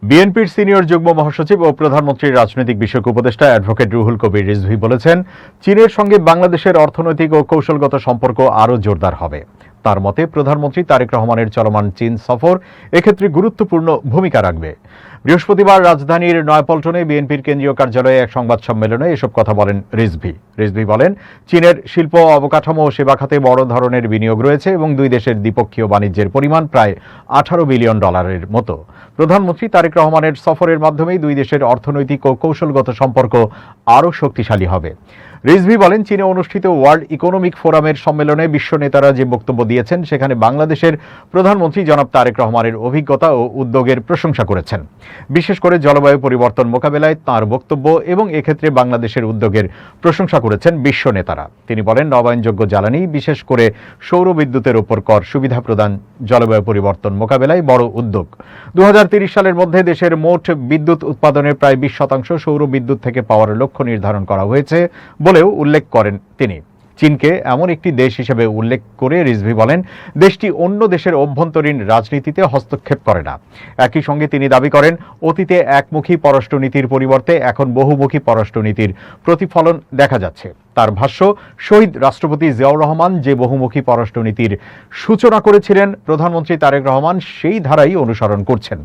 বিএনপির সিনিয়র যুগ্ম মহাসচিব ও প্রধানমন্ত্রীর রাজনৈতিক বিষয়ক উপদেষ্টা অ্যাডভোকেট রুহুল কবির রিজভী বলেছেন, চীনের সঙ্গে বাংলাদেশের অর্থনৈতিক ও কৌশলগত সম্পর্ক আরও জোরদার হবে। তার মতে প্রধানমন্ত্রী তারেক রহমানের চলমান চীন সফর এক্ষেত্রে গুরুত্বপূর্ণ ভূমিকা রাখবে। বৃহস্পতিবার রাজধানীর নয়াপল্টনে বিএনপির কেন্দ্রীয় কার্যালয়ে এক সংবাদ সম্মেলনে এসব কথা বলেন রিজভী বলেন, চীনের শিল্প, অবকাঠামো ও সেবা খাতে বড় ধরনের বিনিয়োগ রয়েছে এবং দুই দেশের দ্বিপক্ষীয় বাণিজ্যের পরিমাণ প্রায় $18 বিলিয়ন মতো। প্রধানমন্ত্রী তারেক রহমানের সফরের মাধ্যমেই দুই দেশের অর্থনৈতিক ও কৌশলগত সম্পর্ক আরও শক্তিশালী হবে। রিজভী বলেন, চীনে অনুষ্ঠিত ওয়ার্ল্ড ইকোনমিক ফোরামের সম্মেলনে বিশ্ব নেতারা যে বক্তব্য দিয়েছেন সেখানে বাংলাদেশের প্রধানমন্ত্রী জনাব তারেক রহমানের অভিজ্ঞতা ও উদ্যোগের প্রশংসা করেছেন। বিশেষ করে জলবায়ু পরিবর্তন মোকাবেলায় তাঁর বক্তব্য এবং এক্ষেত্রে বাংলাদেশের উদ্যোগের প্রশংসা করেছেন বিশ্ব নেতারা। তিনি বলেন, নবায়নযোগ্য জ্বালানি, বিশেষ করে সৌর বিদ্যুতের ওপর কর সুবিধা প্রদান জলবায়ু পরিবর্তন মোকাবেলায় বড় উদ্যোগ। 2030 সালের মধ্যে দেশের মোট বিদ্যুৎ উৎপাদনের প্রায় 20% সৌর বিদ্যুৎ থেকে পাওয়ার লক্ষ্য নির্ধারণ করা হয়েছে বলেও উল্লেখ করেন তিনি। চীনকে এমন একটি দেশ হিসেবে উল্লেখ করে রিজভী বলেন, দেশটি অন্য দেশের অভ্যন্তরীণ রাজনীতিতে হস্তক্ষেপ করে না। একই সঙ্গে তিনি দাবি করেন, অতীতে একমুখী পররাষ্ট্রনীতির পরিবর্তে এখন বহুমুখী পররাষ্ট্রনীতির প্রতিফলন দেখা যাচ্ছে। তার ভাষ্য, শহীদ রাষ্ট্রপতি জিয়াউর রহমান যে বহুমুখী পররাষ্ট্রনীতির সূচনা করেছিলেন, প্রধানমন্ত্রী তারেক রহমান সেই ধারাই অনুসরণ করছেন।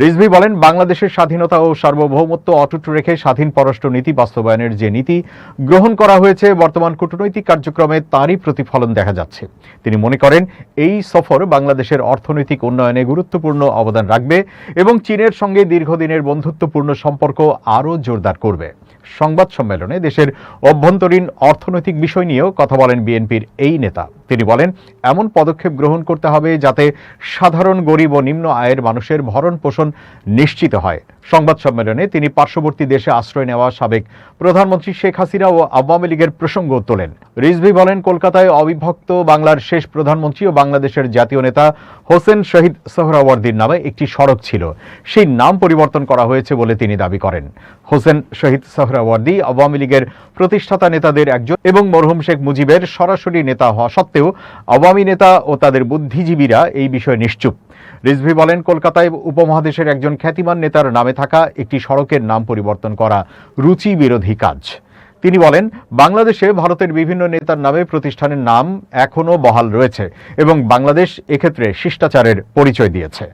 রিজভী বলেন, বাংলাদেশের স্বাধীনতা ও সার্বভৌমত্ব অটুট রেখে স্বাধীন পররাষ্ট্রনীতি বাস্তবায়নের যে নীতি গ্রহণ করা হয়েছে, বর্তমান কূটনৈতিক কার্যক্রমে তারই প্রতিফলন দেখা যাচ্ছে। তিনি মনে করেন, এই সফর বাংলাদেশের অর্থনৈতিক উন্নয়নে গুরুত্বপূর্ণ অবদান রাখবে এবং চীনের সঙ্গে দীর্ঘদিনের বন্ধুত্বপূর্ণ সম্পর্ক আরও জোরদার করবে। সংবাদ সম্মেলনে দেশের অভ্যন্তরীণ অর্থনৈতিক বিষয় নিয়েও কথা বলেন বিএনপির এই নেতা। তিনি বলেন, এমন পদক্ষেপ গ্রহণ করতে হবে যাতে সাধারণ, গরিব ও নিম্ন আয়ের মানুষের ভরণ পোষণ নিশ্চিত হয়। সংবাদ সম্মেলনে তিনি পার্শ্ববর্তী দেশে আশ্রয় নেওয়া সাবেক প্রধানমন্ত্রী শেখ হাসিনা ও আওয়ামী লীগের প্রসঙ্গ তোলেন। রিজভী বলেন, কলকাতায় অবিভক্ত বাংলার শেষ প্রধানমন্ত্রী ও বাংলাদেশের জাতীয় নেতা হোসেন শহীদ সোহরাওয়ার্দীর নামে একটি সড়ক ছিল, সেই নাম পরিবর্তন করা হয়েছে বলে তিনি দাবি করেন। হোসেন শহীদ সোহরাওয়ার্দী আওয়ামী লীগের প্রতিষ্ঠাতা নেতাদের একজন এবং মরহুম শেখ মুজিবের সরাসরি নেতা হওয়া সত্ত্বেও আওয়ামী নেতা ও তাদের বুদ্ধিজীবীরা এই বিষয়ে নিশ্চুপ। রিজভী বলেন, কলকাতায় উপমহাদেশের একজন খ্যাতিমান নেতার নামে থাকা একটি সড়কের নাম পরিবর্তন করা রুচি বিরোধী কাজ। তিনি বলেন, বাংলাদেশে ভারতের বিভিন্ন নেতার নামে প্রতিষ্ঠানের নাম এখনও বহাল রয়েছে এবং বাংলাদেশ এক্ষেত্রে শিষ্টাচারের পরিচয় দিয়েছে।